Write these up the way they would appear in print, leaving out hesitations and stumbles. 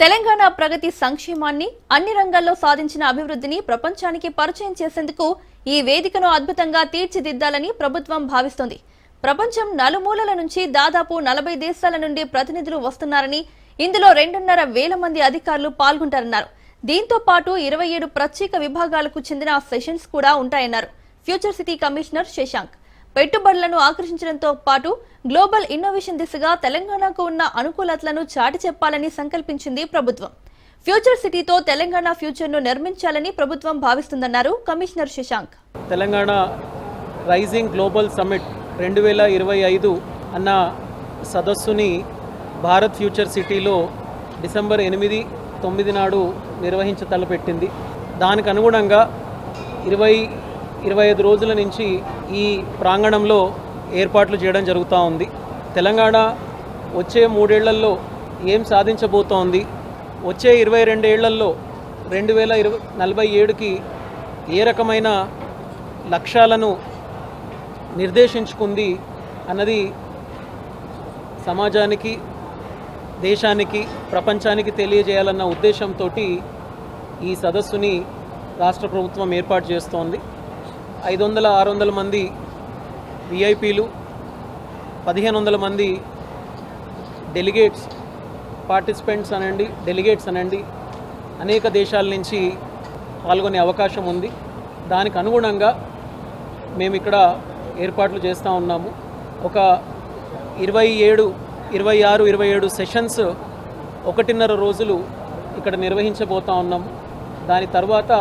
తెలంగాణ ప్రగతి సంక్షేమాన్ని అన్ని రంగాల్లో సాధించిన అభివృద్ధిని ప్రపంచానికి పరిచయం చేసేందుకు ఈ వేదికను అద్భుతంగా తీర్చిదిద్దాలని ప్రభుత్వం భావిస్తోంది. ప్రపంచం నలుమూలల నుంచి దాదాపు 40 దేశాల నుండి ప్రతినిధులు వస్తున్నారని, ఇందులో 2.5 మంది అధికారులు పాల్గొంటారన్నారు. దీంతో పాటు 27 ప్రత్యేక విభాగాలకు చెందిన సెషన్స్ కూడా ఉంటాయన్నారు ఫ్యూచర్ సిటీ కమిషనర్ శశాంక్. పెట్టుబడులను ఆకర్షించడంతో పాటు గ్లోబల్ ఇన్నోవేషన్ దిశగా తెలంగాణకు ఉన్న అనుకూలతలను చాటి చెప్పాలని సంకల్పించింది ప్రభుత్వం. ఫ్యూచర్ సిటీతో తెలంగాణ ఫ్యూచర్ను నిర్మించాలని ప్రభుత్వం భావిస్తుందన్నారు commissioner Shashank. Telangana rising global summit 2025 అన్న సదస్సుని భారత్ ఫ్యూచర్ సిటీలో డిసెంబర్ 8, 9 నాడు నిర్వహించ తలపెట్టింది. దానికి అనుగుణంగా 25 రోజుల నుంచి ఈ ప్రాంగణంలో ఏర్పాట్లు చేయడం జరుగుతూ ఉంది. తెలంగాణ వచ్చే 3 ఏళ్లలో ఏం సాధించబోతోంది, వచ్చే 22 ఏళ్లలో 2047కి ఏ రకమైన లక్ష్యాలను నిర్దేశించుకుంది అన్నది సమాజానికి, దేశానికి, ప్రపంచానికి తెలియజేయాలన్న ఉద్దేశంతో ఈ సదస్సుని రాష్ట్ర ప్రభుత్వం ఏర్పాటు చేస్తోంది. 500-600 మంది విఐపీలు, 1500 మంది డెలిగేట్స్, పార్టిసిపెంట్స్ అనండి, డెలిగేట్స్ అనండి, అనేక దేశాల నుంచి పాల్గొనే అవకాశం ఉంది. దానికి అనుగుణంగా మేము ఇక్కడ ఏర్పాట్లు చేస్తూ ఉన్నాము. ఒక 26, 27 సెషన్స్ 1.5 రోజులు ఇక్కడ నిర్వహించబోతూ ఉన్నాము. దాని తర్వాత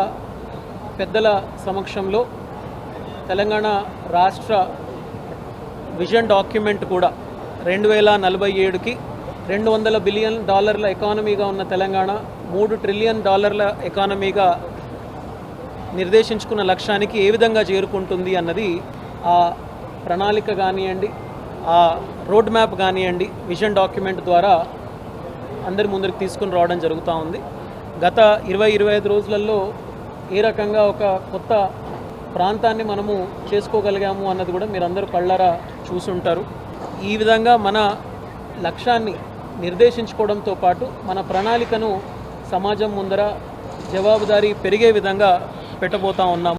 పెద్దల సమక్షంలో తెలంగాణ రాష్ట్ర విజన్ డాక్యుమెంట్ కూడా 2047కి $200 బిలియన్ ఎకానమీగా ఉన్న తెలంగాణ $3 ట్రిలియన్ ఎకానమీగా నిర్దేశించుకున్న లక్ష్యానికి ఏ విధంగా చేరుకుంటుంది అన్నది ఆ ప్రణాళిక కానివ్వండి, ఆ రోడ్ మ్యాప్ కానివ్వండి, విజన్ డాక్యుమెంట్ ద్వారా అందరి ముందరికి తీసుకుని రావడం జరుగుతూ ఉంది. గత 20-25 రోజులలో ఏ రకంగా ఒక కొత్త ప్రాంతాన్ని మనము చేసుకోగలిగాము అన్నది కూడా మీరందరూ కళ్ళారా చూసుంటారు. ఈ విధంగా మన లక్ష్యాన్ని నిర్దేశించుకోవడంతో పాటు మన ప్రణాళికను సమాజం ముందర జవాబుదారీ పెరిగే విధంగా పెట్టబోతా ఉన్నాము.